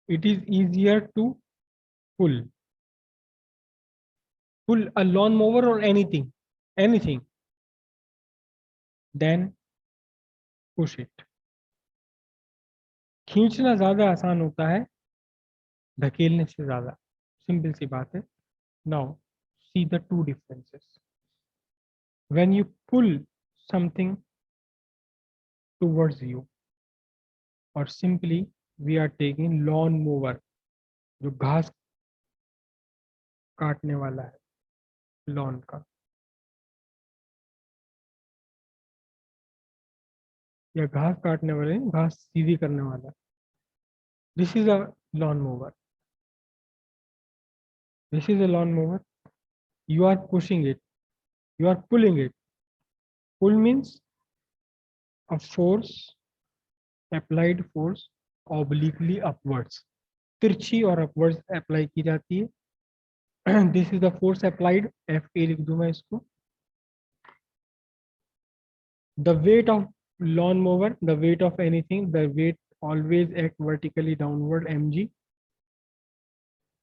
It is easier to pull a lawnmower or anything than push it. खींचना ज्यादा आसान होता है धकेलने से ज्यादा. सिंपल सी बात है. Now see the two differences. When you pull something towards you, or simply we are taking lawn mower, जो घास काटने वाला है लॉन का, या घास काटने वाले घास सीधी करने वाला. This is a lawn mower. This is a lawn mower. You are pushing it, you are pulling it. Pull means a force, applied force obliquely upwards. तिरछी और upwards apply की जाती है. This is the force applied. Fa लिख दूं मैं इसको. The weight of lawn mower, the weight of anything, the weight always act vertically downward, mg.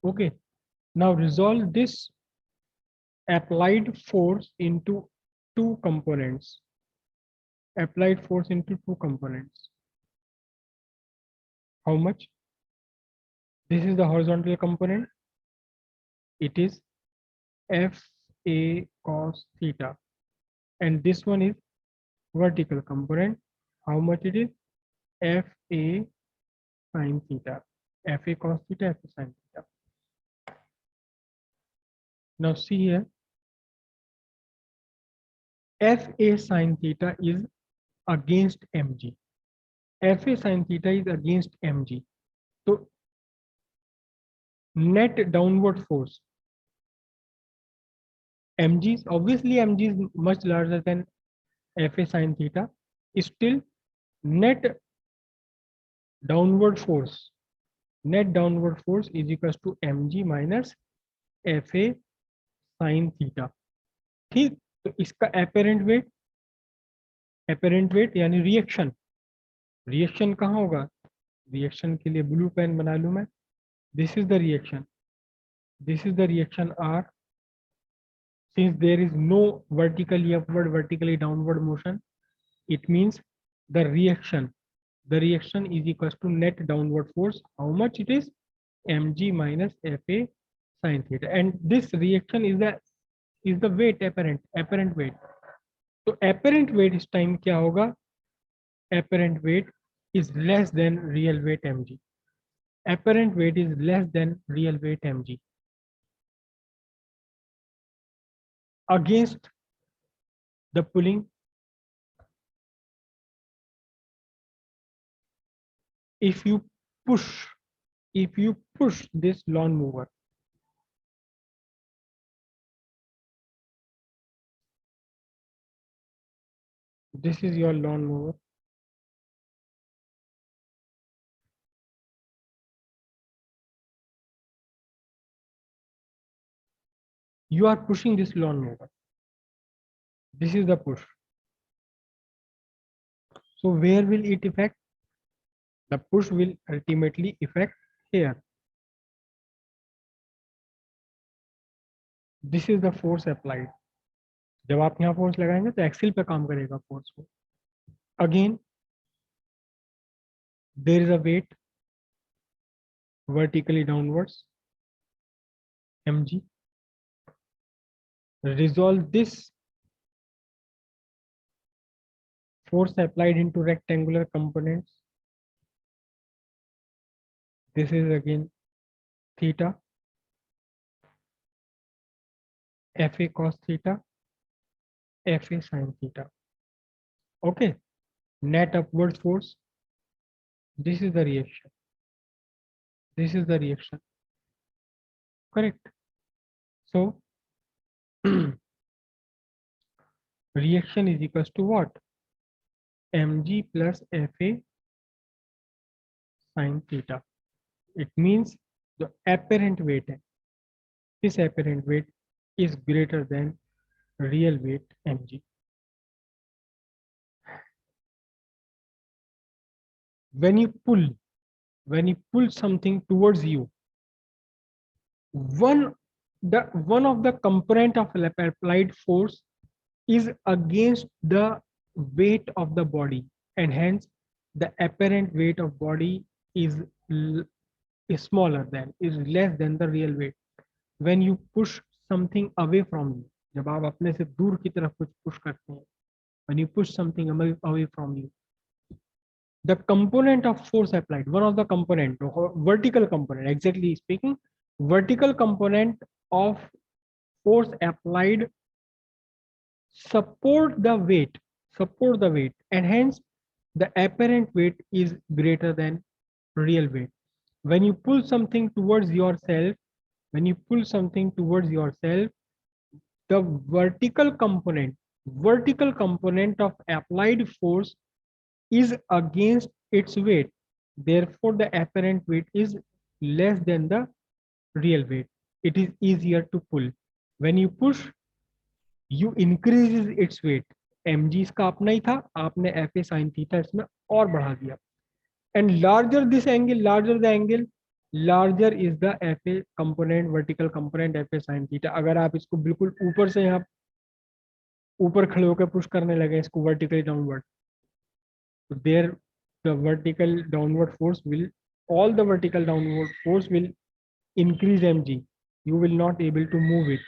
Okay. Now resolve this applied force into two components. Applied force into two components. How much? This is the horizontal component. It is Fa cos theta. And this one is vertical component. How much it is? Fa sin theta. Fa cos theta, Fa sin theta. Now see here. Fa sin theta is against mg. Fa sin theta is against mg. So net downward force, mg, obviously mg is much larger than Fa sin theta. Still net downward force is equals to mg minus Fa sin theta. ठीक. तो इसका apparent weight यानी reaction कहाँ होगा? Reaction के लिए blue pen बना लूं मैं. This is the reaction R. Since there is no vertically upward, vertically downward motion, it means the reaction is equals to net downward force. How much it is? Mg minus Fa sin theta. And this reaction is the weight, apparent weight. So apparent weight इस time क्या होगा? Apparent weight is less than real weight mg. Apparent weight is less than real weight mg. Against the pulling, if you push this lawn mower, this is your lawn mower. You are pushing this lawn mower. This is the push. So where will it affect? The push will ultimately affect here. This is the force applied. जब आप यहाँ force लगाएंगे तो axle पे काम करेगा force को. Again, there is a weight vertically downwards, mg. Resolve this force applied into rectangular components. This is again theta, Fa cos theta, Fa sin theta. Okay, net upward force. This is the reaction. Correct. So reaction is equals to what? Mg plus Fa sin theta. It means the apparent weight, this apparent weight is greater than real weight mg. When you pull when you pull something towards you, one one of the component of applied force is against the weight of the body, and hence the apparent weight of body is is smaller than, is less than the real weight. When you push something away from you, जब आप अपने से दूर की तरफ कुछ push करते हैं, when you push something away from you, the component of force applied, one of the component, vertical component, exactly speaking, vertical component of force applied support the weight, and hence the apparent weight is greater than real weight. When you pull something towards yourself, when you pull something towards yourself, the vertical component of applied force is against its weight. Therefore, the apparent weight is less than the real weight. It is easier to pull. When you push, you increases its weight. mg इसका अपना ही था, आपने fa sin theta इसमें और बढ़ा दिया. And larger this angle, larger the angle, larger is the fa component, vertical component fa sin theta. अगर आप इसको बिल्कुल ऊपर से यहाँ ऊपर खड़े होकर पुश करने लगे इसको vertically downward, so there the vertical downward force will, all the vertical downward force will increase mg. You will not able to move it,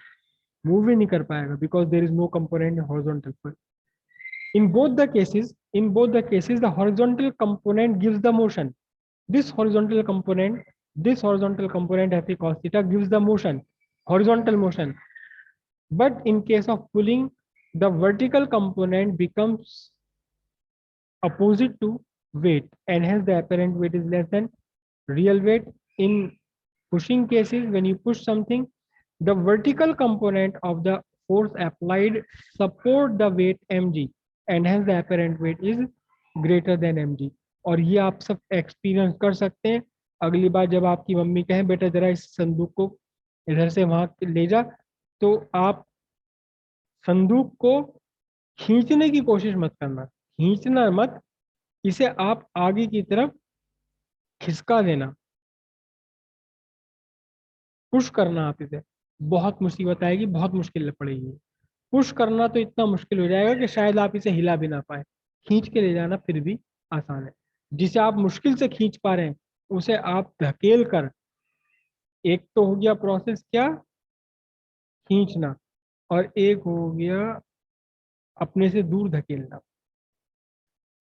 move ही नहीं कर पाएगा, because there is no component horizontal. In both the cases, the horizontal component gives the motion. This horizontal component, Fa cos theta gives the motion, horizontal motion. But in case of pulling, the vertical component becomes opposite to weight, and hence the apparent weight is less than real weight. In pushing cases, when you push something, the vertical component of the force applied support the weight mg, and hence the apparent weight is greater than mg. और ये आप सब experience कर सकते हैं. अगली बार जब आपकी मम्मी कहें बेटा जरा इस संदूक को इधर से वहां ले जा, तो आप संदूक को खींचने की कोशिश मत करना, खींचना मत, इसे आप आगे की तरफ खिसका देना, पुश करना. आप इसे, बहुत मुसीबत आएगी, बहुत मुश्किल पड़ेगी. पुश करना तो इतना मुश्किल हो जाएगा कि शायद आप इसे हिला भी ना पाए. खींच के ले जाना फिर भी आसान है. जिसे आप मुश्किल से खींच पा रहे हैं उसे आप धकेल कर, एक तो हो गया प्रोसेस क्या, खींचना, और एक हो गया अपने से दूर धकेलना.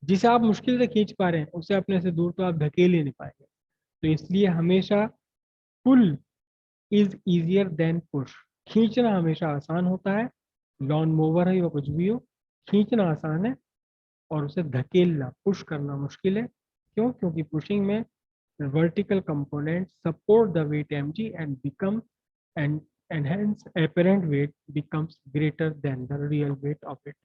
जिसे आप मुश्किल से खींच पा रहे हैं उसे अपने से दूर तो आप धकेल ही नहीं पाएंगे. तो इसलिए हमेशा pull is easier than push. खींचना हमेशा आसान होता है, लॉन मोवर है या कुछ भी हो, खींचना आसान है और उसे धकेलना, पुश करना मुश्किल है. क्यों? क्योंकि पुशिंग में vertical component support the weight mg and become, and hence apparent weight becomes greater than the real weight of it.